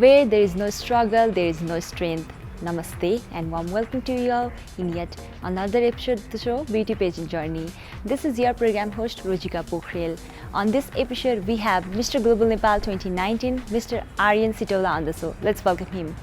Where there is no struggle, there is no strength. Namaste and warm welcome to you all in yet another episode of the show, Beauty Pageant Journey. This is your program host, Rojika Pokhrel. On this episode, we have Mr. Global Nepal 2019, Mr. Aryan Sitola on the show. Let's welcome him.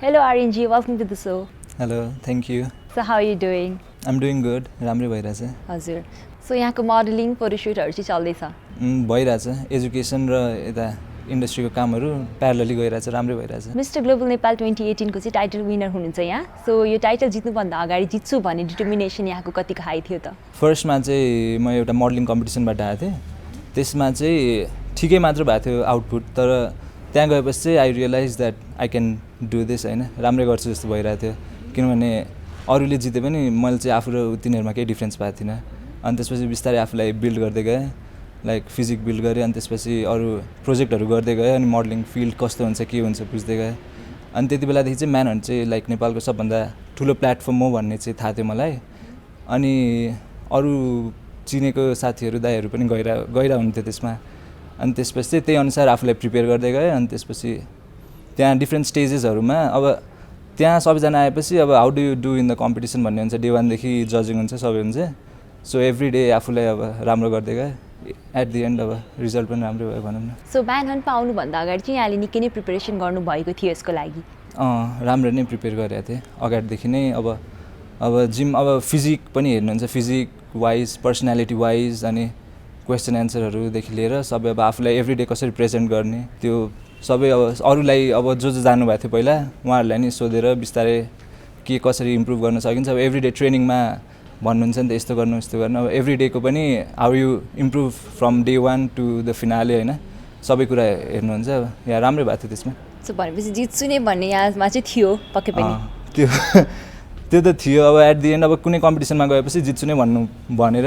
Hello Aryanji, welcome to the show. Hello, thank you. So how are you doing? I'm doing good. राम्रै भइरहेछ. हजुर. So यहाँको modelling फोटोशुटहरु चाहिँ चल्दैछ. भइरहेछ. Education र यता इन्डस्ट्रीको कामहरु प्यारलली गइरहेछ, राम्रै भइरहेछ. मिस्टर ग्लोबल नेपाल 2018 को चाहिँ टाइटल विनर हुनुहुन्छ यहाँ. सो यो टाइटल जित्नु भन्दा अगाडि जित्छु भन्ने डिटर्मिनेसन यहाँको कतिको हाई थियो त? फर्स्टमा चाहिँ म एउटा मोडलिङ कम्पिटिसनबाट आएको थिएँ. त्यसमा चाहिँ ठिकै मात्र भएको थियो आउटपुट, तर त्यहाँ गएपछि चाहिँ I realise that I can do this हैन, राम्रै गर्छु जस्तो भइरहेको थियो. किनभने अरूले जिते पनि मैले चाहिँ आफू र तिनीहरुमा केही डिफरेन्स पाएको थिइनँ. अनि त्यसपछि बिस्तारै आफूलाई बिल्ड गर्दै गएँ, लाइक फिजिक बिल्ड गरेँ. अनि त्यसपछि अरू प्रोजेक्टहरु गर्दै गएँ. अनि मोडलिङ फिल्ड कस्तो हुन्छ के हुन्छ बुझ्दै गएँ. अनि त्यति बेलादेखि चाहिँ म्यानहन्ट चाहिँ लाइक नेपालको सबभन्दा ठुलो प्लेटफर्म हो भन्ने चाहिँ थाहा थियो मलाई. अनि अरू चिनेको साथीहरु दाइहरु पनि गइरा हुन्थ्यो त्यसमा. अनि त्यसपछि चाहिँ त्यही अनुसार आफूलाई प्रिपेयर गर्दै गएँ. अनि त्यसपछि त्यहाँ डिफ्रेन्ट स्टेजेसहरुमा अब त्यहाँ सबैजना आएपछि अब how do you do in the competition भन्ने हुन्छ. डे 1 देखि जजिङ हुन्छ, सबै हुन्छ. सो एभ्री डे आफूलाई अब राम्रो गर्दै गएँ. एट द एन्ड अब रिजल्ट पनि राम्रो भयो भनौँ न. सो म्यानहन्टमा आउनु भन्दा अगाडि चाहिँ यहाँले निकै नै प्रिपरेसन गर्नु भएको थियो यसको लागि? राम्रो नै प्रिपेयर गरेको थिएँ अगाडिदेखि नै. अब जिम अब फिजिक पनि हेर्नुहुन्छ, फिजिक वाइज, पर्सनालिटी वाइज, अनि क्वेसन एन्सरहरुदेखि लिएर सबै अब आफूलाई एभ्री डे कसरी प्रेजेन्ट गर्ने त्यो सबै अब अरूलाई अब जो जानुभएको थियो पहिला उहाँहरूलाई नि सोधेर बिस्तारै के कसरी इम्प्रुभ गर्न सकिन्छ. अब एभ्री डे ट्रेनिङमा भन्नुहुन्छ नि त यस्तो गर्नु यस्तो गर्नु. अब एभ्री डेको पनि how you improve from day 1 to the finale हैन, सबै कुरा हेर्नुहुन्छ. यहाँ राम्रै भएको थियो त्यसमा. सो भनेपछि जित्छु नै भन्ने यादमा चाहिँ थियो पक्कै पनि? त्यो त थियो. अब एट द एन्ड अब कुनै कम्पिटिसनमा गएपछि जित्छु नै भनेर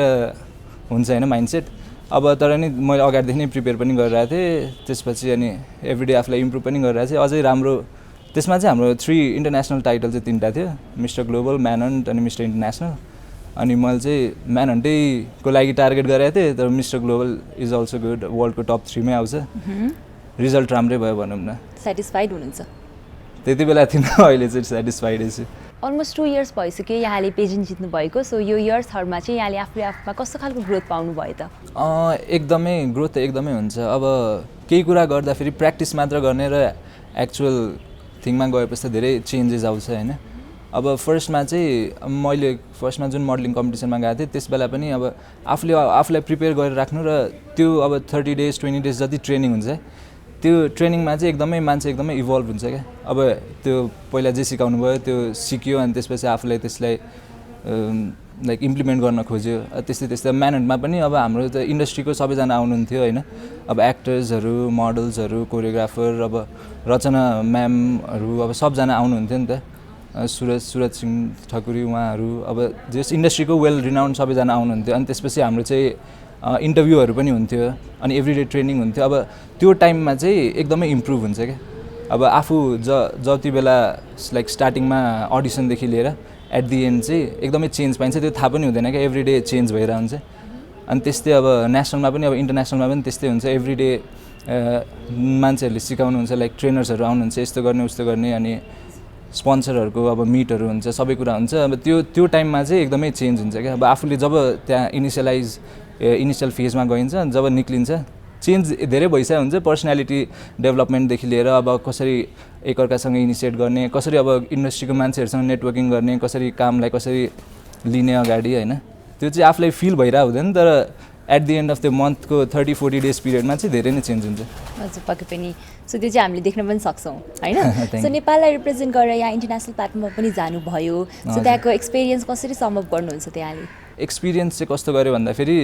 हुन्छ हैन माइन्डसेट. अब तर नि मैले अगाडिदेखि नै प्रिपेयर पनि गरिरहेको थिएँ. त्यसपछि अनि एभ्रीडे आफूलाई इम्प्रुभ पनि गरिरहेको थिएँ. अझै राम्रो त्यसमा चाहिँ हाम्रो 3 इन्टरनेसनल टाइटल चाहिँ 3टा थियो, मिस्टर ग्लोबल, म्यानहन्ट अनि मिस्टर इन्टरनेसनल. अनि मैले चाहिँ म्यानहन्टैको लागि टार्गेट गरेको थिएँ, तर mister global is also good, वर्ल्डको टप 3 मै आउँछ. रिजल्ट राम्रै भयो भनौँ न. सेटिस्फाइड हुनुहुन्छ? त्यति बेला थिएन, अहिले चाहिँ सेटिस्फाइड छु. अलमोस्ट 2 इयर्स भइसक्यो यहाँले पेजेन्ट जित्नु भएको. सो यो इयर्सहरुमा चाहिँ यहाँले आफूमा कस्तो खालको ग्रोथ पाउनु भयो त? एकदमै ग्रोथ त एकदमै हुन्छ. अब केही कुरा गर्दाखेरि प्र्याक्टिस मात्र गर्ने र एक्चुअल थिङमा गएपछि त धेरै चेन्जेस आउँछ हैन. अब फर्स्टमा चाहिँ मैले फर्स्टमा जुन मोडलिङ कम्पिटिसनमा गएको थिएँ त्यस बेला पनि अब आफूलाई प्रिपेयर गरेर राख्नु र त्यो अब 30 डेज 20 डेज जति ट्रेनिङ हुन्छ त्यो ट्रेनिङमा चाहिँ एकदमै मान्छे एकदमै इभल्भ हुन्छ क्या. अब त्यो पहिला जे सिकाउनु भयो त्यो सिक्यो, अनि त्यसपछि आफूलाई त्यसलाई लाइक इम्प्लिमेन्ट गर्न खोज्यो. त्यस्तै म्यानहन्टमा पनि अब हाम्रो त इन्डस्ट्रीको सबैजना आउनुहुन्थ्यो हैन. अब एक्टर्सहरू, मोडल्सहरू, कोरियोग्राफर, अब रचना म्यामहरू, अब सबजना आउनुहुन्थ्यो नि त. सुरज सिंह ठकुरी उहाँहरू, अब जस इन्डस्ट्रीको वेल रिनाउन्ड सबैजना आउनुहुन्थ्यो. अनि त्यसपछि हाम्रो चाहिँ इन्टरभ्यूहरू पनि हुन्थ्यो, अनि एभ्रीडे ट्रेनिङ हुन्थ्यो. अब त्यो टाइममा चाहिँ एकदमै इम्प्रुभ हुन्छ क्या. अब आफू जति बेला लाइक स्टार्टिङमा अडिसनदेखि लिएर एट दि एन्ड चाहिँ एकदमै चेन्ज पाइन्छ. त्यो थाहा पनि हुँदैन क्या, एभ्रीडे चेन्ज भइरहेको हुन्छ. अनि त्यस्तै अब नेसनलमा पनि अब इन्टरनेसनलमा पनि त्यस्तै हुन्छ. एभ्रीडे मान्छेहरूले सिकाउनुहुन्छ, लाइक ट्रेनर्सहरू आउनुहुन्छ, यस्तो गर्ने उस्तो गर्ने, अनि स्पोन्सरहरूको अब मिटहरू हुन्छ, सबै कुरा हुन्छ. अब त्यो टाइममा चाहिँ एकदमै चेन्ज हुन्छ क्या. अब आफूले जब त्यहाँ इनिसियल फेजमा गइन्छ, जब निक्लिन्छ चेन्ज धेरै भइसकेको हुन्छ. पर्सनालिटी डेभलपमेन्टदेखि लिएर अब कसरी एकअर्कासँग इनिसिएट गर्ने, कसरी अब इन्डस्ट्रीको मान्छेहरूसँग नेटवर्किङ गर्ने, कसरी कामलाई कसरी लिने अगाडि हैन, त्यो चाहिँ आफूलाई फिल भइरहेको हुँदैन. तर at the end of the मन्थको 30-40 डेज पिरियडमा चाहिँ धेरै नै चेन्ज हुन्छ. हजुर पक्कै पनि. सो त्यो चाहिँ हामीले देख्न पनि सक्छौँ हैन. सो नेपाललाई रिप्रेजेन्ट गरेर यहाँ इन्टरनेसनल प्लेटफर्ममा पनि जानुभयो. सो त्यहाँको एक्सपिरियन्स कसरी सम अप गर्नुहुन्छ त्यहाँले? एक्सपिरियन्स चाहिँ कस्तो गऱ्यो भन्दाखेरि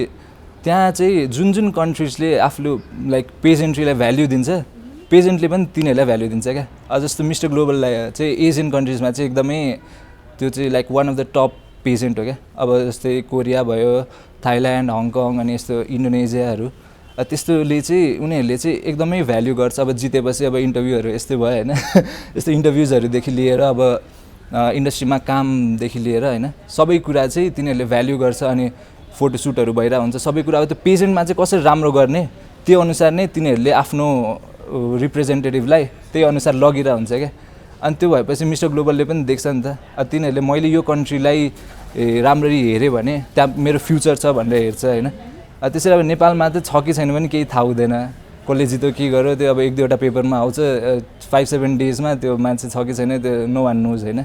त्यहाँ चाहिँ जुन जुन कन्ट्रिजले आफ्नो लाइक पेजेन्ट्रीलाई भ्याल्यु दिन्छ पेजेन्टले पनि तिनीहरूलाई भ्याल्यु दिन्छ क्या। जस्तो मिस्टर ग्लोबललाई चाहिँ एसियन कन्ट्रिजमा चाहिँ एकदमै त्यो चाहिँ like one of the top pageant हो क्या। अब जस्तै कोरिया भयो, थाइल्यान्ड, हङकङ अनि यस्तो इन्डोनेसियाहरू त्यस्तोले चाहिँ उनीहरूले चाहिँ एकदमै भ्याल्यु गर्छ। अब जितेपछि अब इन्टरभ्यूहरू यस्तै भयो होइन यस्तो इन्टरभ्युजहरूदेखि लिएर अब इन्डस्ट्रीमा कामदेखि लिएर होइन सबै कुरा चाहिँ तिनीहरूले भ्याल्यु गर्छ। अनि फोटोसुटहरू भइरहेको हुन्छ सबै कुरा। अब त्यो पेजेन्टमा चाहिँ कसरी राम्रो गर्ने त्यो अनुसार नै तिनीहरूले आफ्नो रिप्रेजेन्टेटिभलाई त्यही अनुसार लगिरहेको हुन्छ क्या। अनि त्यो भएपछि मिस्टर ग्लोबलले पनि देख्छ नि त तिनीहरूले मैले यो कन्ट्रीलाई राम्ररी हेरेँ भने त्यहाँ मेरो फ्युचर छ भनेर हेर्छ होइन। त्यसरी अब नेपालमा त छ कि छैन पनि केही थाहा हुँदैन, कसले जित्यो के गर्यो त्यो अब 1-2वटा पेपरमा आउँछ 5-7 डेजमा त्यो मान्छे छ कि छैन त्यो नो वान नोज होइन।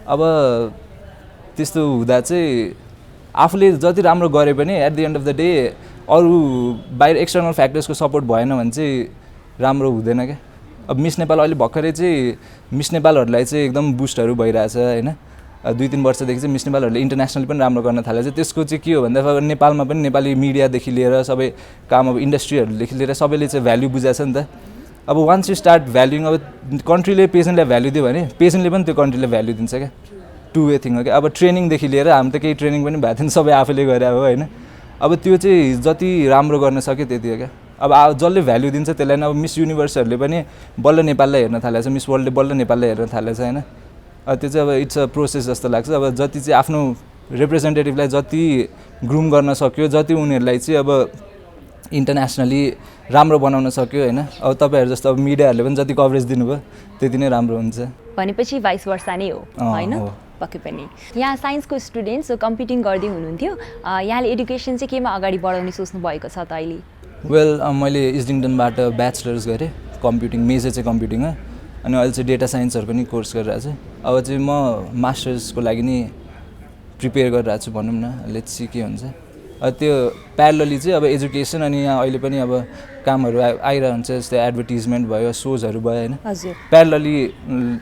अब त्यस्तो हुँदा चाहिँ आफूले जति राम्रो गरे पनि at the end of the day अरू बाहिर एक्सटर्नल फ्याक्टर्सको सपोर्ट भएन भने चाहिँ राम्रो हुँदैन क्या। अब मिस नेपाल अहिले भर्खरै चाहिँ मिस नेपालहरूलाई चाहिँ एकदम बुस्टहरू भइरहेछ होइन। 2-3 वर्षदेखि चाहिँ मिस नेपालहरूले इन्टरनेसनली पनि राम्रो गर्न थालेको छ। त्यसको चाहिँ के हो भन्दा अब नेपालमा पनि नेपाली मिडियादेखि लिएर सबै काम अब इन्डस्ट्रीहरूदेखि लिएर सबैले चाहिँ भ्याल्यु बुझाएको छ नि त। अब वान्स यु स्टार्ट भ्याल्युङ अब कन्ट्रीले पेसेन्टलाई भ्याल्यु दियो भने पेसेन्टले पनि त्यो कन्ट्रीलाई भ्याल्यु दिन्छ क्या। टु वे थिङ हो क्या। अब ट्रेनिङदेखि लिएर हामी त केही ट्रेनिङ पनि भएको थिएन, सबै आफैले गरे हो होइन। अब त्यो चाहिँ जति राम्रो गर्न सक्यो त्यति हो क्या। अब जसले भ्याल्यु दिन्छ त्यसलाई नै अब मिस युनिभर्सहरूले पनि बल्ल नेपाललाई हेर्न थालेको छ, मिस वर्ल्डले बल्ल नेपाललाई हेर्न थालेको छ होइन। त्यो चाहिँ अब इट्स अ प्रोसेस जस्तो लाग्छ। अब जति चाहिँ आफ्नो रिप्रेजेन्टेटिभलाई जति ग्रुम गर्न सक्यो, जति उनीहरूलाई चाहिँ अब इन्टरनेसनली राम्रो बनाउन सक्यो होइन। अब तपाईँहरू जस्तो अब मिडियाहरूले पनि जति कभरेज दिनुभयो त्यति नै राम्रो हुन्छ भनेपछि भाइस वर्सा नै हो होइन। पक्कै पनि यहाँ साइन्सको स्टुडेन्ट सो कम्पिटिङ गर्दै हुनुहुन्थ्यो, यहाँले एडुकेसन चाहिँ केमा अगाडि बढाउने सोच्नु भएको छ त अहिले? वेल मैले इस्टिङटनबाट ब्याचलर्स गरेँ कम्प्युटिङ, मेजर चाहिँ कम्प्युटिङमा, अनि अहिले चाहिँ डेटा साइन्सहरू पनि कोर्स गरिरहेको छु। अब चाहिँ म मास्टर्सको लागि नि प्रिपेयर गरिरहेको छु भनौँ न, लेट्स सी के हुन्छ। त्यो प्यारलली चाहिँ अब एजुकेसन अनि यहाँ अहिले पनि अब कामहरू आइरहेको हुन्छ, जस्तै एडभर्टिजमेन्ट भयो, सोजहरू भयो होइन। प्यारलली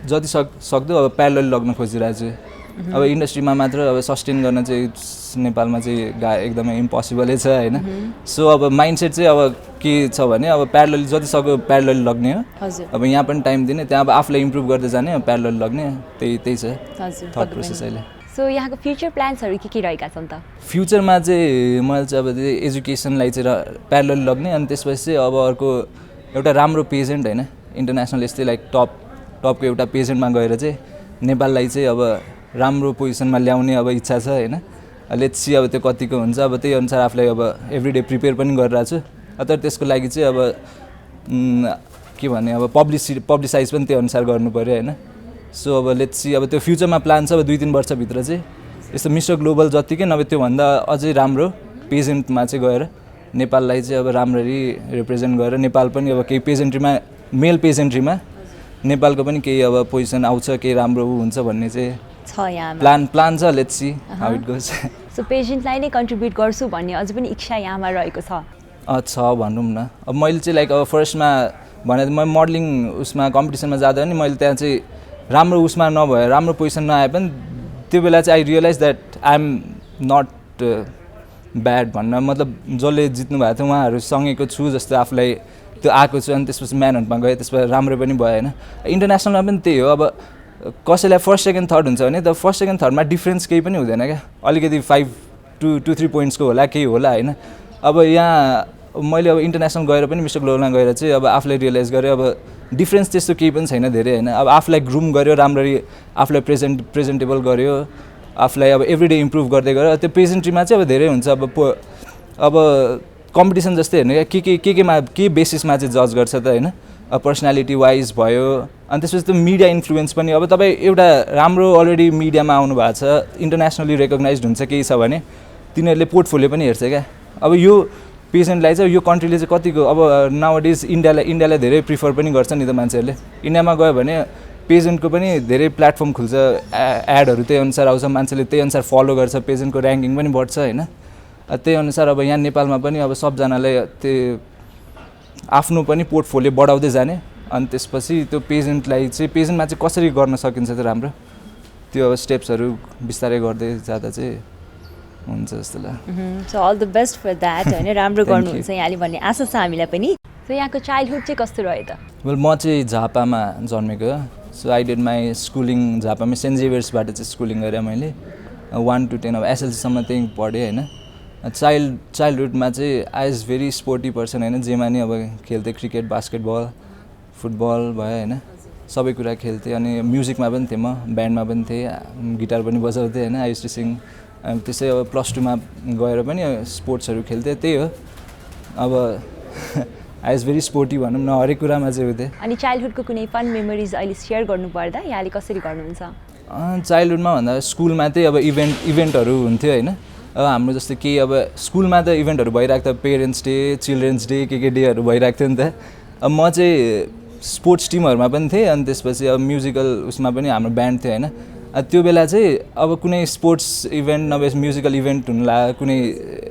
जति सक्दो अब प्यारलली लग्न खोजिरहेको छु। अब इन्डस्ट्रीमा मात्र अब सस्टेन गर्न चाहिँ नेपालमा चाहिँ एकदमै इम्पोसिबलै छ होइन। सो अब माइन्डसेट चाहिँ अब के छ भने अब प्यारलली जति सक्यो प्यारलली लग्ने हो। अब यहाँ पनि टाइम दिने, त्यहाँ अब आफूलाई इम्प्रुभ गर्दै जाने, प्यारलली लग्ने, त्यही छ थट प्रोसेस अहिले। सो यहाँको फ्युचर प्लान्सहरू के रहेका छन् त? फ्युचरमा चाहिँ मैले चाहिँ अब एजुकेसनलाई चाहिँ प्यारलली लग्ने, अनि त्यसपछि चाहिँ अब अर्को एउटा राम्रो पेजेन्ट होइन इन्टरनेसनल यस्तै लाइक टपको एउटा पेजेन्टमा गएर चाहिँ नेपाललाई चाहिँ अब राम्रो पोजिसनमा ल्याउने अब इच्छा छ होइन। लेट्स सी अब त्यो कतिको हुन्छ, अब त्यही अनुसार आफूलाई अब एभ्रिडे प्रिपेयर पनि गरिरहेको छु। तर त्यसको लागि चाहिँ अब के भने अब पब्लिसाइज पनि त्यो अनुसार गर्नु पऱ्यो होइन। सो अब लेट्स सी अब त्यो फ्युचरमा प्लान छ अब 2-3 वर्षभित्र चाहिँ यस्तो मिस्टर ग्लोबल जतिकै नभए त्योभन्दा अझै राम्रो पेजेन्टमा चाहिँ गएर नेपाललाई चाहिँ अब राम्ररी रिप्रेजेन्ट गरेर नेपाल पनि अब केही पेजेन्ट्रीमा मेल पेजेन्ट्रीमा नेपालको पनि केही अब पोजिसन आउँछ, केही राम्रो हुन्छ भन्ने चाहिँ छ यहाँ प्लान छ। Let's see how it goes. So पेजेन्टलाई नै कन्ट्रिब्युट गर्छु भन्ने अझै पनि इच्छा यहाँमा रहेको छ भनौँ न। अब मैले चाहिँ लाइक अब फर्स्टमा भने म मोडलिङ उसमा कम्पिटिसनमा जाँदा पनि मैले त्यहाँ चाहिँ राम्रो उसमा नभए राम्रो पोजिसन नआए पनि त्यो बेला चाहिँ I realise that I am not bad भन्न, मतलब जसले जित्नु भएको थियो उहाँहरूसँगैको छु जस्तो आफूलाई त्यो आएको छु। अनि त्यसपछि म्यानहटमा गएँ, त्यसपछि राम्रो पनि भयो होइन। इन्टरनेसनलमा पनि त्यही हो, अब कसैलाई फर्स्ट सेकेन्ड थर्ड हुन्छ भने त फर्स्ट सेकेन्ड थर्डमा डिफ्रेन्स केही पनि हुँदैन क्या, अलिकति 5-2-3 पोइन्ट्सको होला केही होला होइन। अब यहाँ मैले अब इन्टरनेसनल गएर पनि मिस्टर ग्लोबलमा गएर चाहिँ अब आफूलाई रियलाइज गरेँ अब डिफ्रेन्स त्यस्तो केही पनि छैन धेरै होइन। अब आफूलाई ग्रुम गर्यो राम्ररी, आफूलाई प्रेजेन्टेबल गर्यो, आफूलाई अब एभ्रिडे इम्प्रुभ गर्दै गयो। त्यो प्रेजेन्ट्रीमा चाहिँ अब धेरै हुन्छ। अब कम्पिटिसन जस्तै हेर्नु केमा के बेसिसमा चाहिँ जज गर्छ त होइन, पर्सनालिटी वाइज भयो। अनि त्यसपछि त्यो मिडिया इन्फ्लुएन्स पनि, अब तपाईँ एउटा राम्रो अलरेडी मिडियामा आउनु भएको छ, इन्टरनेसनली रेकग्नाइज्ड हुन्छ केही छ भने तिनीहरूले पोर्टफोलियो पनि हेर्छ क्या। अब यो पेसेन्टलाई चाहिँ यो कन्ट्रीले चाहिँ कतिको अब नाउअडेज इन्डियालाई धेरै प्रिफर पनि गर्छ नि त मान्छेहरूले। इन्डियामा गयो भने पेजेन्टको पनि धेरै प्लेटफर्म खुल्छ, एडहरू त्यही अनुसार आउँछ, मान्छेले त्यही अनुसार फलो गर्छ, पेजेन्टको ऱ्याङ्किङ पनि बढ्छ होइन। त्यही अनुसार अब यहाँ नेपालमा पनि अब सबजनालाई त्यो आफ्नो पनि पोर्टफोलियो बढाउँदै जाने, अनि त्यसपछि त्यो पेजेन्टलाई चाहिँ पेजेन्टमा चाहिँ कसरी गर्न सकिन्छ त राम्रो, त्यो अब स्टेप्सहरू बिस्तारै गर्दै जाँदा चाहिँ हुन्छ जस्तो लाग्छ। So all the best for that होइन, राम्रो गर्नुहुन्छ यहाँले भन्ने आशा छ हामीलाई पनि। सो यहाँको चाइल्डहुड चाहिँ कस्तो रह्यो त? वेल म चाहिँ झापामा जन्मेको, so I did my schooling झापामै सेन्ट जेभियर्सबाट चाहिँ स्कुलिङ गरेँ मैले 1 to 10 अब एसएलसीसम्म त्यहीँ पढेँ होइन। चाइल्डहुडमा चाहिँ I is very sporty person होइन, जेमा नि अब खेल्थेँ, क्रिकेट, बास्केटबल, फुटबल भयो होइन, सबै कुरा खेल्थेँ। अनि म्युजिकमा पनि थिएँ, म ब्यान्डमा पनि थिएँ, गिटार पनि बजाउँथेँ होइन, आई युज्ड टु सिङ। त्यसै अब +2मा गएर पनि स्पोर्ट्सहरू खेल्थेँ, त्यही हो अब आई इज भेरी स्पोर्टी भनौँ न, हरेक कुरामा चाहिँ हुँदै। अनि चाइल्डहुडको कुनै फन मेमोरिज अहिले सेयर गर्नुपर्दा यहाँले कसरी गर्नुहुन्छ? चाइल्डहुडमा भन्दा स्कुलमा चाहिँ अब इभेन्टहरू हुन्थ्यो होइन। अब हाम्रो जस्तो केही अब स्कुलमा त इभेन्टहरू भइरहेको थियो, पेरेन्ट्स डे, चिल्ड्रेन्स डे, के डेहरू भइरहेको थियो नि त। अब म चाहिँ स्पोर्ट्स टिमहरूमा पनि थिएँ, अनि त्यसपछि अब म्युजिकल उसमा पनि हाम्रो ब्यान्ड थियो होइन। त्यो बेला चाहिँ अब कुनै स्पोर्ट्स इभेन्ट नभए म्युजिकल इभेन्ट हुनुला, कुनै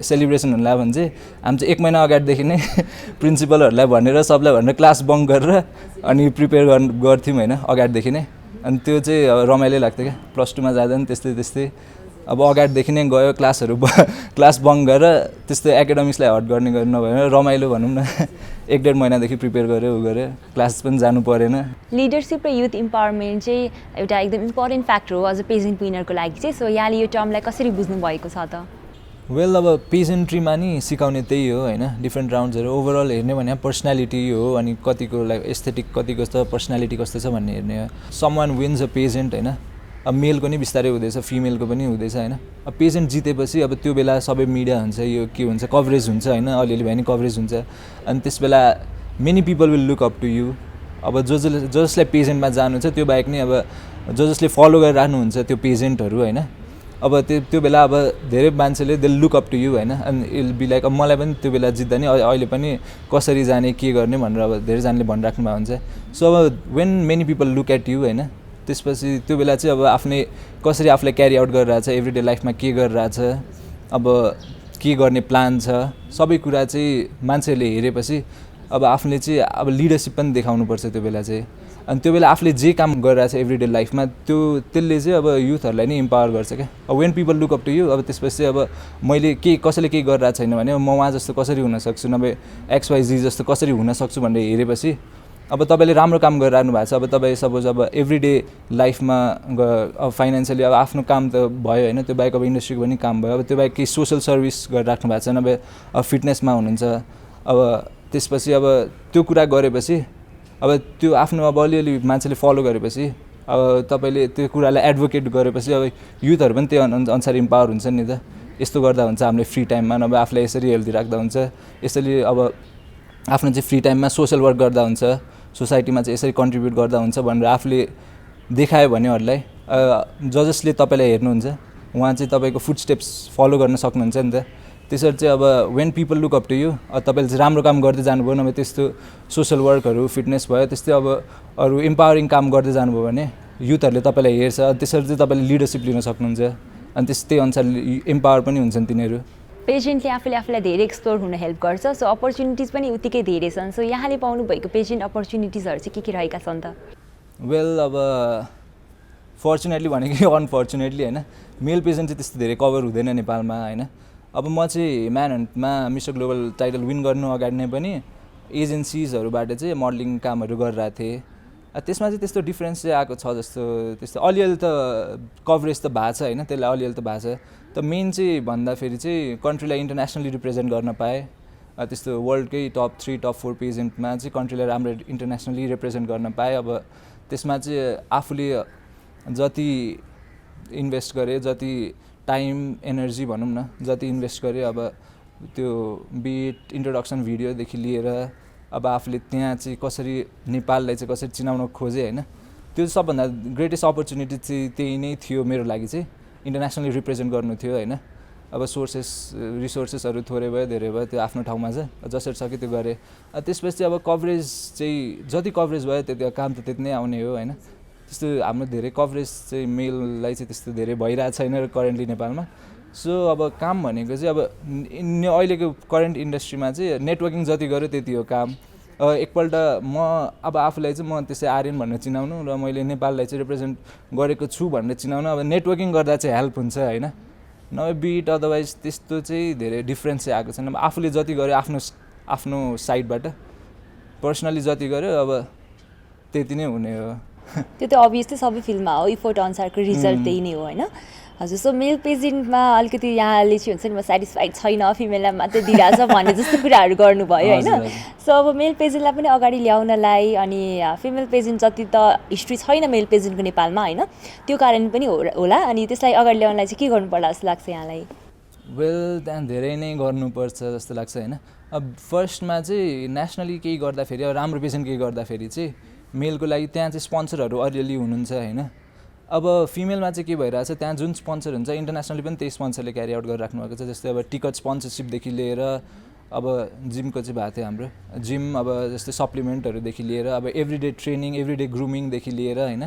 सेलिब्रेसन हुनुला भने चाहिँ हामी चाहिँ 1 महिना अगाडिदेखि नै प्रिन्सिपलहरूलाई भनेर सबलाई भनेर क्लास बङ्क गरेर अनि प्रिपेयर गर्थ्यौँ होइन अगाडिदेखि नै। अनि त्यो चाहिँ अब रमाइलो लाग्थ्यो क्या, +2मा जाँदा पनि त्यस्तै अब अगाडिदेखि नै गयो क्लास बङ्क गरेर त्यस्तो एकाडेमिक्सलाई हट गर्ने नभएर रमाइलो भनौँ न। 1-1.5 महिनादेखि प्रिपेयर गऱ्यो, गऱ्यो, क्लास पनि जानु परेन। लिडरसिप र युथ इम्पावरमेन्ट चाहिँ एउटा एकदम इम्पोर्टेन्ट फ्याक्टर हो एज अ पेजेन्ट विनरको लागि चाहिँ। सो यहाँले यो टर्मलाई कसरी बुझ्नु भएको छ त? वेल अब पेजेन्ट्रीमा नि सिकाउने त्यही हो होइन, डिफ्रेन्ट राउन्ड्सहरू ओभरअल हेर्ने भने पर्सनालिटी हो, अनि कतिको लाइक एस्थेटिक कतिको छ, पर्सनालिटी कस्तो छ भन्ने हेर्ने हो। समवान विन्स अ पेजेन्ट होइन, अब मेलको नि बिस्तारै हुँदैछ, फिमेलको पनि हुँदैछ होइन। अब पेजेन्ट जितेपछि अब त्यो बेला सबै मिडिया हुन्छ, यो के हुन्छ, कभरेज हुन्छ होइन, अलिअलि भए नि कभरेज हुन्छ। अनि त्यस बेला many people will look up to you. अब जसलाई पेजेन्टमा जानुहुन्छ त्यो बाहेक नि अब जसले फलो गरिरहनुहुन्छ त्यो पेजेन्टहरू होइन, अब त्यो बेला अब धेरै मान्छेले they look up to you होइन। अनि इल बी लाइक अब मलाई पनि त्यो बेला जित्दा नि अहिले पनि कसरी जाने के गर्ने भनेर अब धेरैजनाले भनिराख्नु भएको हुन्छ। सो अब when many people look at you होइन, त्यसपछि त्यो बेला चाहिँ अब आफ्नै कसरी आफूलाई क्यारी आउट गरिरहेछ, एभ्रिडे लाइफमा के गरिरहेछ, अब के गर्ने प्लान छ, सबै कुरा चाहिँ मान्छेहरूले हेरेपछि अब आफूले चाहिँ अब लिडरसिप पनि देखाउनुपर्छ त्यो बेला चाहिँ। अनि त्यो बेला आफूले जे काम गरिरहेछ एभ्रिडे लाइफमा त्यसले चाहिँ अब युथहरूलाई नै इम्पावर गर्छ क्या। अब when people look up to you, अब त्यसपछि अब मैले कसैले केही गरिरहेको छैन भने म उहाँ जस्तो कसरी हुनसक्छु, नभए XYZ जस्तो कसरी हुनसक्छु भनेर हेरेपछि अब तपाईँले राम्रो काम गरिरहनु भएको छ। अब तपाईँ सपोज अब एभ्रिडे लाइफमा अब फाइनेन्सियली अब आफ्नो काम त भयो होइन, त्यो बाहेक अब इन्डस्ट्रीको पनि काम भयो, अब त्यो बाहेक केही सोसल सर्भिस गरिराख्नु भएको छ, नभए अब फिटनेसमा हुनुहुन्छ। अब त्यसपछि अब त्यो कुरा गरेपछि अब त्यो आफ्नो अब अलिअलि मान्छेले फलो गरेपछि अब तपाईँले त्यो कुरालाई एडभोकेट गरेपछि अब युथहरू पनि त्यो अनुसार इम्पावर हुन्छ नि त। यस्तो गर्दा हुन्छ हामीले फ्री टाइममा, नभए आफूलाई यसरी हेल्दी राख्दा हुन्छ, यसरी अब आफ्नो चाहिँ फ्री टाइममा सोसल वर्क गर्दा हुन्छ, सोसाइटीमा चाहिँ यसरी कन्ट्रिब्युट गर्दा हुन्छ भनेर आफूले देखायो भने अरूलाई जसले तपाईँलाई हेर्नुहुन्छ उहाँ चाहिँ तपाईँको फुटस्टेप्स फलो गर्न सक्नुहुन्छ नि त। त्यसरी चाहिँ अब when people look up to you, तपाईँले चाहिँ राम्रो काम गर्दै जानुभयो, नभए त्यस्तो सोसल वर्कहरू, फिटनेस भयो, त्यस्तै अब अरू इम्पावरिङ काम गर्दै जानुभयो भने युथहरूले तपाईँलाई हेर्छ। त्यसरी चाहिँ तपाईँले लिडरसिप लिन सक्नुहुन्छ, अनि त्यस्तै अनुसार इम्पावर पनि हुन्छन् तिनीहरू। पेजेन्टले आफूलाई धेरै एक्सप्लोर हुन हेल्प गर्छ, सो अपर्च्युनिटिज पनि उत्तिकै धेरै छन्। सो यहाँले पाउनुभएको पेजेन्ट अपर्च्युनिटिजहरू चाहिँ के रहेका छन् त? वेल अब फर्चुनेटली भनेको अनफर्चुनेटली होइन, मेल पेजेन्ट चाहिँ त्यस्तो धेरै कभर हुँदैन नेपालमा होइन। अब म चाहिँ म्यानहन्टमा मिस्टर ग्लोबल टाइटल विन गर्नु अगाडि नै पनि एजेन्सिजहरूबाट चाहिँ मोडलिङ कामहरू गरिरहेको थिएँ। त्यसमा चाहिँ त्यस्तो डिफ्रेन्स चाहिँ आएको छ जस्तो, त्यस्तो अलिअलि त कभरेज त भएको छ होइन, त्यसलाई अलिअलि त भएको छ। त मेन चाहिँ भन्दाखेरि चाहिँ कन्ट्रीलाई इन्टरनेसनली रिप्रेजेन्ट गर्न पाएँ। त्यस्तो वर्ल्डकै टप 3 टप 4 पेजेन्टमा चाहिँ कन्ट्रीलाई राम्रो इन्टरनेसनली रिप्रेजेन्ट गर्न पाएँ। अब त्यसमा चाहिँ आफूले जति इन्भेस्ट गरेँ, जति टाइम एनर्जी भनौँ न, जति इन्भेस्ट गरेँ, अब त्यो बिट इन्ट्रोडक्सन भिडियोदेखि लिएर अब आफूले त्यहाँ चाहिँ कसरी नेपाललाई चाहिँ कसरी चिनाउन खोजेँ होइन, त्यो सबभन्दा ग्रेटेस्ट अपर्च्युनिटी चाहिँ त्यही नै थियो मेरो लागि चाहिँ, इन्टरनेसनली रिप्रेजेन्ट गर्नु थियो होइन। अब रिसोर्सेसहरू थोरै भयो धेरै भयो, त्यो आफ्नो ठाउँमा चाहिँ जसरी सक्यो त्यो गरेँ। त्यसपछि अब कभरेज चाहिँ जति कभरेज भयो त्यति काम त त्यति नै आउने हो होइन। त्यस्तो हाम्रो धेरै कभरेज चाहिँ मेललाई चाहिँ त्यस्तो धेरै भइरहेको छैन करेन्टली नेपालमा। सो अब काम भनेको चाहिँ अब अहिलेको करेन्ट इन्डस्ट्रीमा चाहिँ नेटवर्किङ जति गर्यो त्यति हो काम। एकपल्ट म अब आफूलाई चाहिँ म त्यसै आर्यन भनेर चिनाउनु र मैले नेपाललाई चाहिँ रिप्रेजेन्ट गरेको छु भनेर चिनाउनु, अब नेटवर्किङ गर्दा चाहिँ हेल्प हुन्छ होइन। नभए बिट अदरवाइज त्यस्तो चाहिँ धेरै डिफ्रेन्स चाहिँ आएको छैन। अब आफूले जति गर्यो आफ्नो साइडबाट पर्सनली जति गर्यो अब त्यति नै हुने हो। त्यो त अभियसली सबै फिल्डमा हो, इफोर्ट अनुसारको रिजल्ट त्यही नै हो होइन। हजुर, सो मेल पेजेन्टमा अलिकति यहाँले चाहिँ हुन्छ नि म सेटिस्फाइड छैन फिमेललाई मात्रै दिइरहेछ भन्ने जस्तो कुराहरू गर्नुभयो होइन। सो अब मेल पेजेन्टलाई पनि अगाडि ल्याउनलाई अनि फिमेल पेजेन्ट जति त हिस्ट्री छैन मेल पेजेन्टको नेपालमा होइन, त्यो कारण पनि होला, अनि त्यसलाई अगाडि ल्याउनलाई चाहिँ के गर्नुपर्ला जस्तो लाग्छ यहाँलाई? वेल त्यहाँ धेरै नै गर्नुपर्छ जस्तो लाग्छ होइन। अब फर्स्टमा चाहिँ नेसनली केही गर्दाखेरि अब राम्रो पेजेन्ट केही गर्दाखेरि चाहिँ मेलको लागि त्यहाँ चाहिँ स्पोन्सरहरू अलिअलि हुनुहुन्छ होइन। अब फिमेलमा चाहिँ के भइरहेछ, त्यहाँ जुन स्पोन्सर हुन्छ इन्टरनेसनली पनि त्यही स्पोन्सरले क्यारी आउट गरिराख्नु भएको छ। जस्तै अब टिकट स्पोन्सरसिपदेखि लिएर अब जिमको चाहिँ भएको थियो हाम्रो जिम, अब जस्तै सप्लिमेन्टहरूदेखि लिएर अब एभ्रिडे ट्रेनिङ एभ्रिडे ग्रुमिङदेखि लिएर होइन।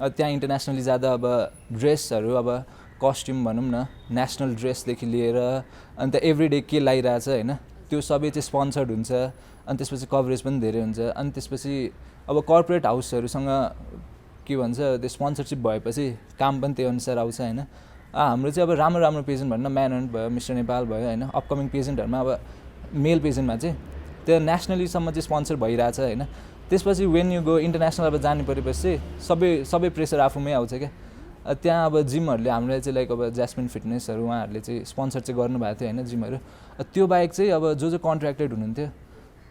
त्यहाँ इन्टरनेसनली जाँदा अब ड्रेसहरू अब कस्ट्युम भनौँ न, नेसनल ड्रेसदेखि लिएर अन्त एभ्रिडे के लगाइरहेछ होइन, त्यो सबै चाहिँ स्पोन्सर्ड हुन्छ। अनि त्यसपछि कभरेज पनि धेरै हुन्छ। अनि त्यसपछि अब कर्पोरेट हाउसहरूसँग के भन्छ त्यो स्पोन्सरसिप भएपछि काम पनि त्यही अनुसार आउँछ होइन। हाम्रो चाहिँ अब राम्रो राम्रो पेजेन्ट भन्न म्यानहन्ट भयो, मिस्टर नेपाल भयो होइन, अपकमिङ पेजेन्टहरूमा अब मेल पेजेन्टमा चाहिँ त्यो नेसनलीसम्म चाहिँ स्पोन्सर भइरहेछ होइन। त्यसपछि वेन यु गो इन्टरनेसनल अब जानु परेपछि सबै प्रेसर आफूमै आउँछ क्या। त्यहाँ अब जिमहरूले हामीलाई चाहिँ लाइक अब ज्यास्मिन फिटनेसहरू उहाँहरूले चाहिँ स्पोन्सर चाहिँ गर्नुभएको थियो होइन जिमहरू। त्यो बाहेक चाहिँ अब जो कन्ट्र्याक्टेड हुनुहुन्थ्यो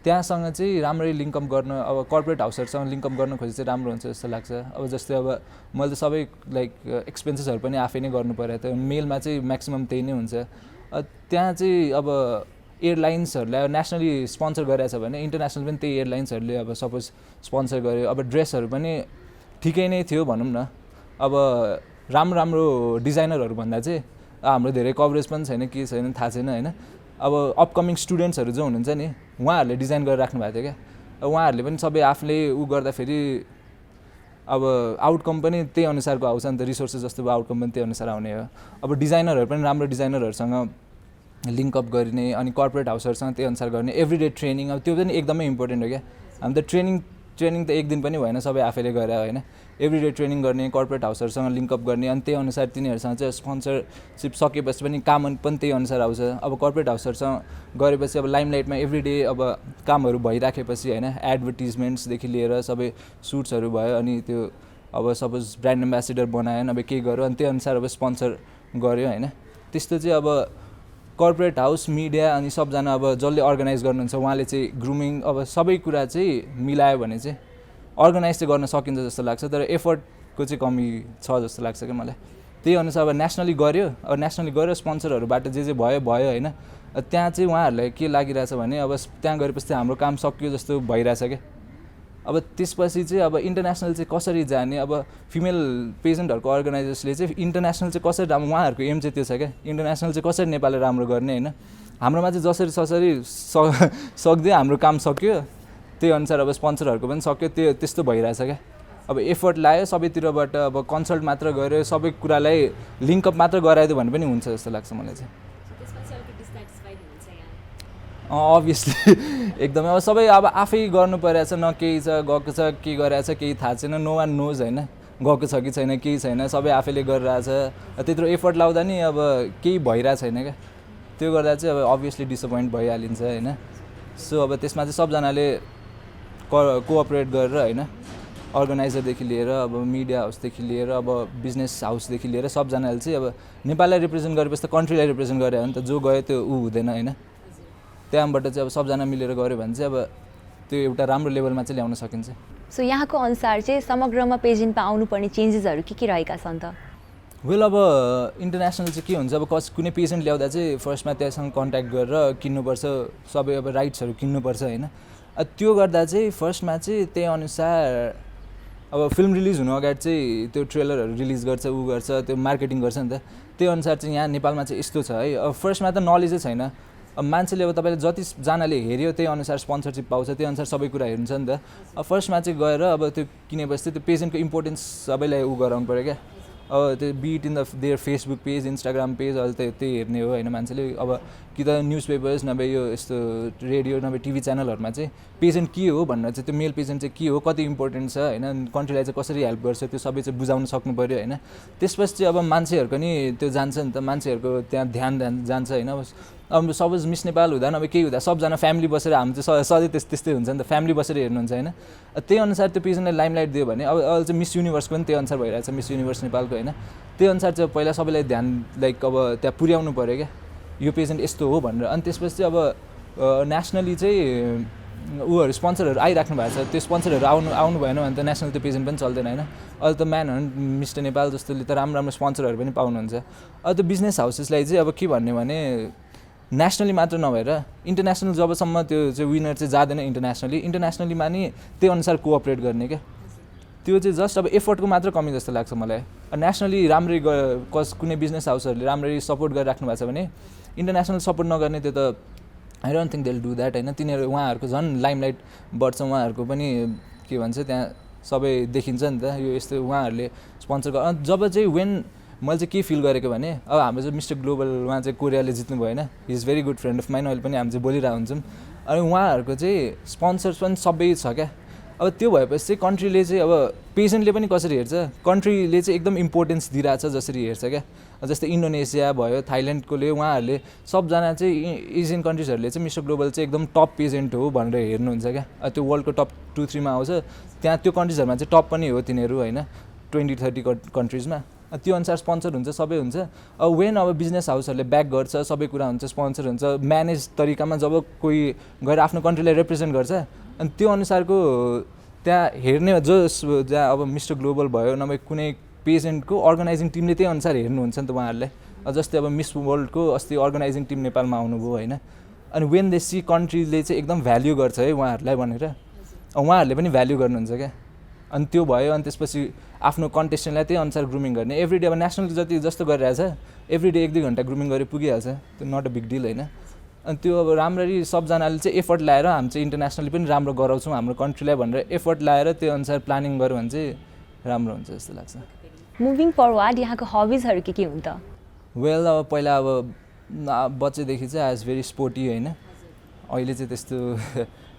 त्यहाँसँग चाहिँ राम्ररी लिङ्कअप गर्न, अब कर्पोरेट हाउसहरूसँग लिङ्कअप गर्न खोजे चाहिँ राम्रो हुन्छ जस्तो लाग्छ। अब जस्तै अब मैले त सबै लाइक एक्सपेन्सेसहरू पनि आफै नै गर्नु परेको थियो। मेलमा चाहिँ म्याक्सिमम् त्यही नै हुन्छ। त्यहाँ चाहिँ अब एयरलाइन्सहरूलाई अब नेसनली स्पोन्सर गरिरहेछ भने इन्टरनेसनल पनि त्यही एयरलाइन्सहरूले अब सपोज स्पोन्सर गर्यो। अब ड्रेसहरू पनि ठिकै नै थियो भनौँ न। अब राम्रो डिजाइनरहरू भन्दा चाहिँ हाम्रो धेरै कभरेज पनि छैन, के छैन थाहा छैन होइन। अब अपकमिङ स्टुडेन्ट्सहरू जो हुनुहुन्छ नि उहाँहरूले डिजाइन गरेर राख्नु भएको थियो क्या। उहाँहरूले पनि सबै आफूले गर्दाखेरि अब आउटकम पनि त्यही अनुसारको आउँछ नि त, रिसोर्सेस जस्तो आउटकम पनि त्यही अनुसार आउने हो। अब डिजाइनरहरू पनि राम्रो डिजाइनरहरूसँग लिङ्कअप गर्ने अनि कर्पोरेट हाउसहरूसँग त्यही अनुसार गर्ने। एभ्रिडे ट्रेनिङ अब त्यो पनि एकदमै इम्पोर्टेन्ट हो क्या। हामी त ट्रेनिङ त एक दिन पनि भएन, सबै आफैले गरेर होइन। एभ्रिडे ट्रेनिङ गर्ने, कर्पोरेट हाउसहरूसँग लिङ्कअप गर्ने, अनि त्यही अनुसार तिनीहरूसँग चाहिँ स्पोन्सरसिप सकेपछि पनि काम पनि त्यही अनुसार आउँछ। अब कर्पोरेट हाउसहरूसँग गरेपछि अब लाइमलाइटमा एभ्रिडे अब कामहरू भइराखेपछि होइन, एडभर्टिजमेन्ट्सदेखि लिएर सबै सुट्सहरू भयो, अनि त्यो अब सपोज ब्रान्ड एम्बेसेडर बनायो अब केही गर्यो, अनि त्यही अनुसार अब स्पोन्सर गर्यो होइन। त्यस्तो चाहिँ अब कर्पोरेट हाउस, मिडिया अनि सबजना अब जसले अर्गनाइज गर्नुहुन्छ उहाँले चाहिँ ग्रुमिङ अब सबै कुरा चाहिँ मिलायो भने चाहिँ अर्गनाइज चाहिँ गर्न सकिन्छ जस्तो लाग्छ। तर एफर्टको चाहिँ कमी छ जस्तो लाग्छ क्या मलाई। त्यही अनुसार अब नेसनली गऱ्यो स्पोन्सरहरूबाट जे भयो होइन। त्यहाँ चाहिँ उहाँहरूलाई के लागिरहेछ भने अब त्यहाँ गरेपछि चाहिँ हाम्रो काम सकियो जस्तो भइरहेछ क्या। अब त्यसपछि चाहिँ अब इन्टरनेसनल चाहिँ कसरी जाने, अब फिमेल पेजेन्टहरूको अर्गनाइजर्सले चाहिँ इन्टरनेसनल चाहिँ कसरी, अब उहाँहरूको एम चाहिँ त्यो छ क्या, इन्टरनेसनल चाहिँ कसरी नेपालले राम्रो गर्ने होइन। हाम्रोमा चाहिँ जसरी सक्दै हाम्रो काम सक्यो त्यही अनुसार अब स्पोन्सरहरूको पनि सक्यो, त्यस्तो भइरहेछ क्या। अब एफर्ट लायो सबैतिरबाट, अब कन्सल्ट मात्र गऱ्यो, सबै कुरालाई लिङ्कअप मात्र गराइदियो भने पनि हुन्छ जस्तो लाग्छ मलाई चाहिँ। अभियसली एकदमै अब सबै अब आफै गर्नु परेछ, न केही छ गएको छ के गरेछ केही थाहा छैन, नो वान नोज होइन, गएको छ कि छैन केही छैन, सबै आफैले गरिरहेछ। त्यत्रो एफर्ट लाउँदा नि अब केही भइरहेको छैन क्या। त्यो गर्दा चाहिँ अब अभियसली डिसपोइन्ट भइहालिन्छ होइन। सो अब त्यसमा चाहिँ सबजनाले कोअपरेट गरेर होइन, अर्गनाइजरदेखि लिएर अब मिडिया हाउसदेखि लिएर अब बिजनेस हाउसदेखि लिएर सबजनाले चाहिँ अब नेपाललाई रिप्रेजेन्ट गरेपछि त कन्ट्रीलाई रिप्रेजेन्ट गरे हो नि त, जो गयो त्यो हुँदैन होइन। त्यहाँबाट चाहिँ अब सबजना मिलेर गऱ्यो भने चाहिँ अब त्यो एउटा राम्रो लेभलमा चाहिँ ल्याउन सकिन्छ। सो यहाँको अनुसार चाहिँ समग्रमा पेजेन्टमा आउनुपर्ने चेन्जेसहरू के रहेका छन् त? वेल अब इन्टरनेसनल चाहिँ के हुन्छ, अब कुनै पेजेन्ट ल्याउँदा चाहिँ फर्स्टमा त्यहाँसँग कन्ट्याक्ट गरेर किन्नुपर्छ, सबै अब राइट्सहरू किन्नुपर्छ होइन। त्यो गर्दा चाहिँ फर्स्टमा चाहिँ त्यही अनुसार अब फिल्म रिलिज हुनु अगाडि चाहिँ त्यो ट्रेलरहरू रिलिज गर्छ, गर्छ त्यो मार्केटिङ गर्छ नि त। त्यही अनुसार चाहिँ यहाँ नेपालमा चाहिँ यस्तो छ है। अब फर्स्टमा त नलेजै छैन, अब मान्छेले अब तपाईँले जतिजनाले हेऱ्यो त्यही अनुसार स्पोन्सरसिप पाउँछ, त्यही अनुसार सबै कुरा हेर्नुहुन्छ नि त। अब फर्स्टमा चाहिँ गएर अब त्यो किनेपछि त्यो पेजेन्टको इम्पोर्टेन्स सबैलाई गराउनु पऱ्यो क्या। अब त्यो beet in their Facebook page, Instagram page, अहिले त त्यही हेर्ने हो होइन मान्छेले। अब कि त न्युज पेपर्स नभए यो यस्तो रेडियो नभए टिभी च्यानलहरूमा चाहिँ पेसेन्ट के हो भनेर चाहिँ त्यो मेल पेसेन्ट चाहिँ के हो, कति इम्पोर्टेन्ट छ होइन, कन्ट्रीलाई चाहिँ कसरी हेल्प गर्छ, त्यो सबै चाहिँ बुझाउन सक्नु पऱ्यो होइन। त्यसपछि चाहिँ अब मान्छेहरूको नि त्यो जान्छ नि त, मान्छेहरूको त्यहाँ ध्यान जान्छ होइन। अब सपोज मिस नेपाल हुँदा नभए केही हुँदा सबजना फ्यामिली बसेर हामी चाहिँ सधैँ त्यस्तै हुन्छ नि त, फ्यामिली बसेर हेर्नुहुन्छ होइन। त्यही अनुसार त्यो पेसेन्टलाई लाइमलाइट दियो भने अब अहिले चाहिँ मिस युनिभर्स पनि त्यही अनुसार भइरहेको छ, मिस युनिभर्स नेपालको होइन। त्यही अनुसार चाहिँ पहिला सबैलाई ध्यान लाइक अब त्यहाँ पुर्याउनु पऱ्यो क्या, यो पेसेन्ट यस्तो हो भनेर। अनि त्यसपछि चाहिँ अब नेसनली चाहिँ उहरू स्पोन्सरहरू आइराख्नु भएको छ, त्यो स्पोन्सरहरू आउनु भएन भने त नेसनल त्यो पेसेन्ट पनि चल्दैन होइन। अहिले त म्यान हन्ट, मिस्टर नेपाल जस्तोले त राम्रो स्पोन्सरहरू पनि पाउनुहुन्छ। अब त्यो बिजनेस हाउसेसलाई चाहिँ अब के भन्ने भने नेसनली मात्र नभएर इन्टरनेसनल जबसम्म त्यो चाहिँ विनर चाहिँ जाँदैन इन्टरनेसनलीमा नि त्यही अनुसार कोअपरेट गर्ने क्या। त्यो चाहिँ जस्ट अब एफर्टको मात्र कमी जस्तो लाग्छ मलाई। नेसनली राम्ररी कुनै बिजनेस हाउसहरूले राम्ररी सपोर्ट गरिराख्नु भएको छ भने इन्टरनेसनल सपोर्ट नगर्ने त्यो त आई डोन्ट थिङ्क देल डु द्याट होइन। तिनीहरू उहाँहरूको झन् लाइमलाइट बढ्छ, उहाँहरूको पनि के भन्छ त्यहाँ सबै देखिन्छ नि त, यो यस्तो उहाँहरूले स्पोन्सर जब चाहिँ मैले चाहिँ के फिल गरेको भने अब हाम्रो चाहिँ मिस्टर ग्लोबल उहाँ चाहिँ कोरियाले जित्नु भयो होइन, he is very good friend of mine, अहिले पनि हामी चाहिँ बोलिरहेको हुन्छौँ। अनि उहाँहरूको चाहिँ स्पोन्सर्स पनि सबै छ क्या। अब त्यो भएपछि चाहिँ कन्ट्रीले चाहिँ अब पेसेन्टले पनि कसरी हेर्छ, कन्ट्रीले चाहिँ एकदम इम्पोर्टेन्स दिइरहेछ जसरी हेर्छ क्या। जस्तै इन्डोनेसिया भयो, थाइल्यान्डकोले उहाँहरूले सबजना चाहिँ एसियन कन्ट्रिजहरूले चाहिँ मिस्टर ग्लोबल चाहिँ एकदम टप पेसेन्ट हो भनेर हेर्नुहुन्छ क्या। त्यो वर्ल्डको टप 2-3मा आउँछ, त्यहाँ त्यो कन्ट्रिजहरूमा चाहिँ टप पनि हो तिनीहरू होइन, 20-30 कन्ट्रिजमा। त्यो अनुसार स्पोन्सर हुन्छ, सबै हुन्छ। अब अब बिजनेस हाउसहरूले ब्याक गर्छ, सबै कुरा हुन्छ, स्पोन्सर हुन्छ, म्यानेज तरिकामा जब कोही गएर आफ्नो कन्ट्रीलाई रिप्रेजेन्ट गर्छ अनि त्यो अनुसारको त्यहाँ हेर्ने जहाँ अब मिस्टर ग्लोबल भयो नभए कुनै पेसेन्टको अर्गनाइजिङ टिमले त्यही अनुसार हेर्नुहुन्छ नि त उहाँहरूलाई। जस्तै अब मिस वर्ल्डको अस्ति अर्गनाइजिङ टिम नेपालमा आउनुभयो होइन। अनि वेन दे सी कन्ट्रीले चाहिँ एकदम भ्याल्यु गर्छ है उहाँहरूलाई भनेर, उहाँहरूले पनि भ्याल्यु गर्नुहुन्छ क्या। अनि त्यो भयो। अनि त्यसपछि आफ्नो कन्टेस्टेन्टलाई त्यही अनुसार ग्रुमिङ गर्ने। एभ्रिडे अब नेसनल जस्तो गरिरहेछ, एभ्रिडे 1-2 घन्टा ग्रुमिङ गरेर पुगिहाल्छ, त्यो नट अ बिग डिल होइन। अनि त्यो अब राम्ररी सबजनाले चाहिँ एफर्ट लाएर हामी चाहिँ इन्टरनेसनली पनि राम्रो गराउँछौँ हाम्रो कन्ट्रीलाई भनेर एफर्ट लाएर त्यो अनुसार प्लानिङ गऱ्यो भने चाहिँ राम्रो हुन्छ जस्तो लाग्छ। मुभिङ फरवर्ड यहाँको हबिजहरू के हुन् त? वेल अब पहिला अब बच्चैदेखि चाहिँ एज भेरी स्पोर्टी होइन, अहिले चाहिँ त्यस्तो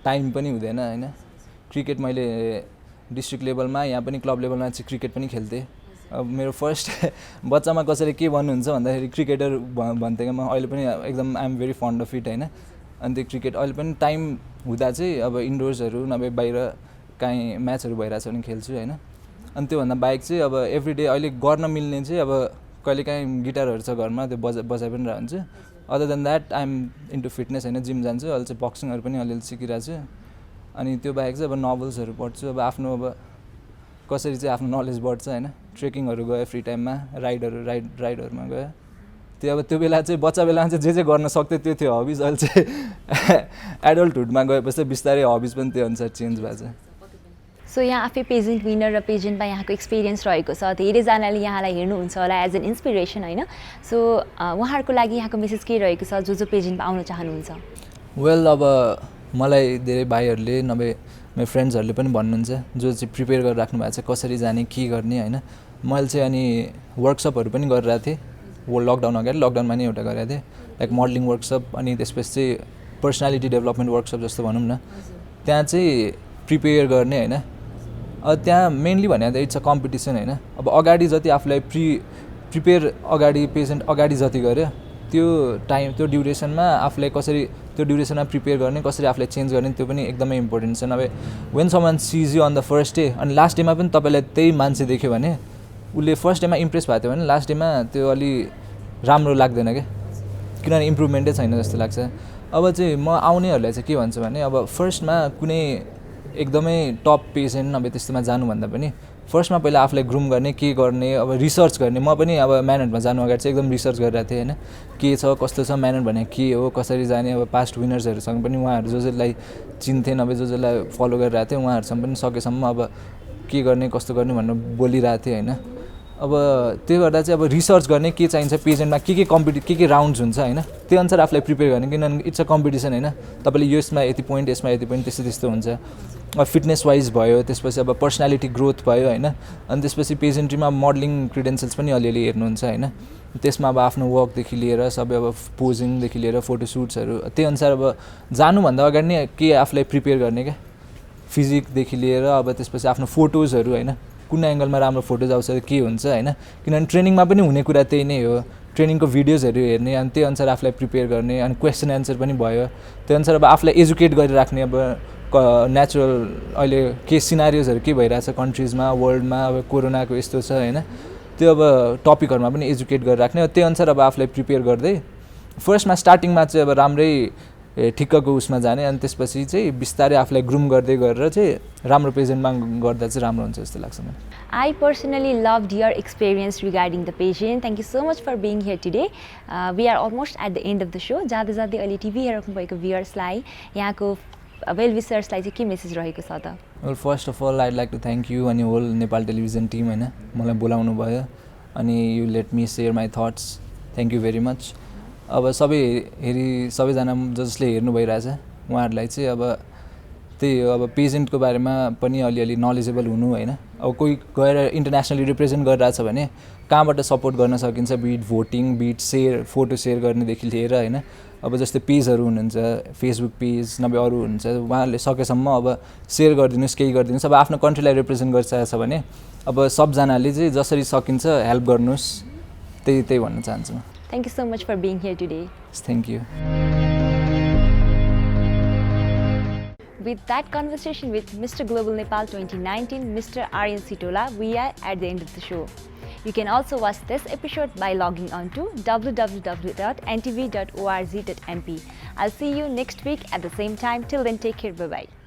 टाइम पनि हुँदैन होइन। क्रिकेट मैले डिस्ट्रिक्ट लेभलमा यहाँ पनि क्लब लेभलमा चाहिँ क्रिकेट पनि खेल्थेँ। अब मेरो फर्स्ट बच्चामा कसैले के भन्नुहुन्छ भन्दाखेरि क्रिकेटर भन्थेँ म, अहिले पनि एकदम I am very fond of it होइन। अनि त्यो क्रिकेट अहिले पनि टाइम हुँदा चाहिँ अब इन्डोर्सहरू नभए बाहिर काहीँ म्याचहरू भइरहेछ भने खेल्छु होइन। अनि त्योभन्दा बाहेक चाहिँ अब एभ्रिडे अहिले गर्न मिल्ने चाहिँ अब कहिलेकाहीँ गिटारहरू छ घरमा, त्यो बजाइ पनि रहन्छु। Other than that I am into fitness होइन, जिम जान्छु, अहिले चाहिँ बक्सिङहरू पनि अलिअलि सिकिरहेको छु। अनि त्यो बाहेक चाहिँ अब नोभल्सहरू पढ्छु, अब आफ्नो अब कसरी चाहिँ आफ्नो नलेज बढ्छ होइन। ट्रेकिङहरू गयो फ्री टाइममा, राइडहरूमा गयो। त्यो अब त्यो बेला चाहिँ बच्चा बेलामा चाहिँ जे गर्न सक्थ्यो त्यो थियो हबिज। अहिले चाहिँ एडल्टहुडमा गएपछि बिस्तारै हबिज पनि त्यो अनुसार चेन्ज भएको छ। सो यहाँ आफै पेजेन्ट विनर र पेजेन्टमा यहाँको एक्सपिरियन्स रहेको छ, धेरैजनाले यहाँलाई हेर्नुहुन्छ होला एज एन इन्सपिरेसन होइन। सो उहाँहरूको लागि यहाँको मेसेज के रहेको छ जो पेजेन्टमा आउन चाहनुहुन्छ? वेल अब मलाई धेरै भाइहरूले नभए मेरो फ्रेन्ड्सहरूले पनि भन्नुहुन्छ जो चाहिँ प्रिपेयर गरेर राख्नु भएको छ कसरी जाने के गर्ने होइन। मैले चाहिँ अनि वर्कसपहरू पनि गरिरहेको थिएँ लकडाउन अगाडि, लकडाउनमा नि एउटा गरेको थिएँ लाइक मोडलिङ वर्कसप, अनि त्यसपछि चाहिँ पर्सनालिटी डेभलपमेन्ट वर्कसप जस्तो भनौँ न। त्यहाँ चाहिँ प्रिपेयर गर्ने होइन। अब त्यहाँ मेनली भने त इट्स अ कम्पिटिसन होइन। अब अगाडि जति आफूलाई प्रिपेयर अगाडि पेसेन्ट अगाडि जति गऱ्यो त्यो टाइम त्यो ड्युरेसनमा आफूलाई कसरी त्यो ड्युरेसनमा प्रिपेयर गर्ने, कसरी आफूलाई चेन्ज गर्ने, त्यो पनि एकदमै इम्पोर्टेन्ट छ। नभए when someone sees you on the first day अनि लास्ट डेमा पनि तपाईँलाई त्यही मान्छे देख्यो भने उसले फर्स्ट डेमा इम्प्रेस भएको थियो भने लास्ट डेमा त्यो अलि राम्रो लाग्दैन क्या, किनभने इम्प्रुभमेन्टै छैन जस्तो लाग्छ। अब चाहिँ म आउनेहरूलाई चाहिँ के भन्छु भने अब फर्स्टमा कुनै एकदमै टप पेसेन्ट नभए त्यस्तोमा जानुभन्दा पनि फर्स्टमा पहिला आफूलाई ग्रुम गर्ने, के गर्ने, अब रिसर्च गर्ने। म पनि अब म्यानहटमा जानु अगाडि चाहिँ एकदम रिसर्च गरिरहेको थिएँ होइन, के छ कस्तो छ म्यानहट भने के हो, कसरी जाने। अब पास्ट विनर्सहरूसँग पनि उहाँहरू जसलाई चिन्थेँ नभए जसलाई फलो गरिरहेको थिएँ उहाँहरूसँग पनि सकेसम्म अब के गर्ने कस्तो गर्ने भनेर बोलिरहेको थिएँ होइन। अब त्यो गर्दा चाहिँ अब रिसर्च गर्ने के चाहिन्छ पेजेन्टमा के राउन्ड्स हुन्छ होइन त्यो अनुसार आफूलाई प्रिपेयर गर्ने किनभने इट्स अ कम्पिटिसन होइन तपाईँले यसमा यति पोइन्ट यसमा यति पोइन्ट त्यस्तो हुन्छ अब फिटनेस वाइज भयो त्यसपछि अब पर्सनालिटी ग्रोथ भयो होइन अनि त्यसपछि पेजेन्ट्रीमा मोडलिङ क्रिडेन्सियल्स पनि अलिअलि हेर्नुहुन्छ होइन त्यसमा अब आफ्नो वर्कदेखि लिएर सबै अब पोजिङदेखि लिएर फोटोसुट्सहरू त्यही अनुसार अब जानुभन्दा अगाडि नै के आफूलाई प्रिपेयर गर्ने क्या फिजिकदेखि लिएर अब त्यसपछि आफ्नो फोटोजहरू होइन कुन एङ्गलमा राम्रो फोटोज आउँछ के हुन्छ होइन किनभने ट्रेनिङमा पनि हुने कुरा त्यही नै हो ट्रेनिङको भिडियोजहरू हेर्ने अनि त्यही अनुसार आफूलाई प्रिपेयर गर्ने अनि क्वेसन एन्सर पनि भयो त्यही अनुसार अब आफूलाई एजुकेट गरिराख्ने अब नेचुरल अहिले के सिनारियोजहरू के भइरहेछ कन्ट्रिजमा वर्ल्डमा अब कोरोनाको यस्तो छ होइन त्यो अब टपिकहरूमा पनि एजुकेट गरिराख्ने त्यही अनुसार अब आफूलाई प्रिपेयर गर्दै फर्स्टमा स्टार्टिङमा चाहिँ अब राम्रै ठिक्कको उसमा जाने अनि त्यसपछि चाहिँ बिस्तारै आफूलाई ग्रुम गर्दै गरेर चाहिँ राम्रो पेजेन्टमा गर्दा चाहिँ राम्रो हुन्छ जस्तो लाग्छ मलाई I personally loved your experience regarding the pageant. Thank you so much for being here today. We are almost at the end of the show. जाँदै जाँदै अहिले टिभी हेरिराख्नु भएको भ्युअर्सलाई यहाँको वेल विसर्सलाई चाहिँ के मेसेज रहेको छ त? Well, first of all, I'd like to thank you and your whole Nepal television team होइन मलाई बोलाउनु भयो अनि you let me share my thoughts. Thank you very much. अब सबैजना जसले हेर्नु भइरहेछ उहाँहरूलाई चाहिँ अब त्यही हो अब पेजेन्टको बारेमा पनि अलिअलि नलेजेबल हुनु होइन अब कोही गएर इन्टरनेसनली रिप्रेजेन्ट गरिरहेछ भने कहाँबाट सपोर्ट गर्न सकिन्छ bit voting bit photo share गर्नेदेखि लिएर होइन अब जस्तै पेजहरू हुनुहुन्छ फेसबुक पेज नभए अरू हुन्छ उहाँहरूले सकेसम्म अब सेयर गरिदिनुहोस् केही गरिदिनुहोस् अब आफ्नो कन्ट्रीलाई रिप्रेजेन्ट गरिसकेको छ भने अब सबजनाले चाहिँ जसरी सकिन्छ हेल्प गर्नुहोस् त्यही भन्न चाहन्छु म Thank you so much for being here today. Thank you. With that conversation with Mr. Global Nepal 2019, Mr. Aryan Sitola, we are at the end of the show. You can also watch this episode by logging on to www.ntv.org.mp. I'll see you next week at the same time. Till then, take care. Bye-bye.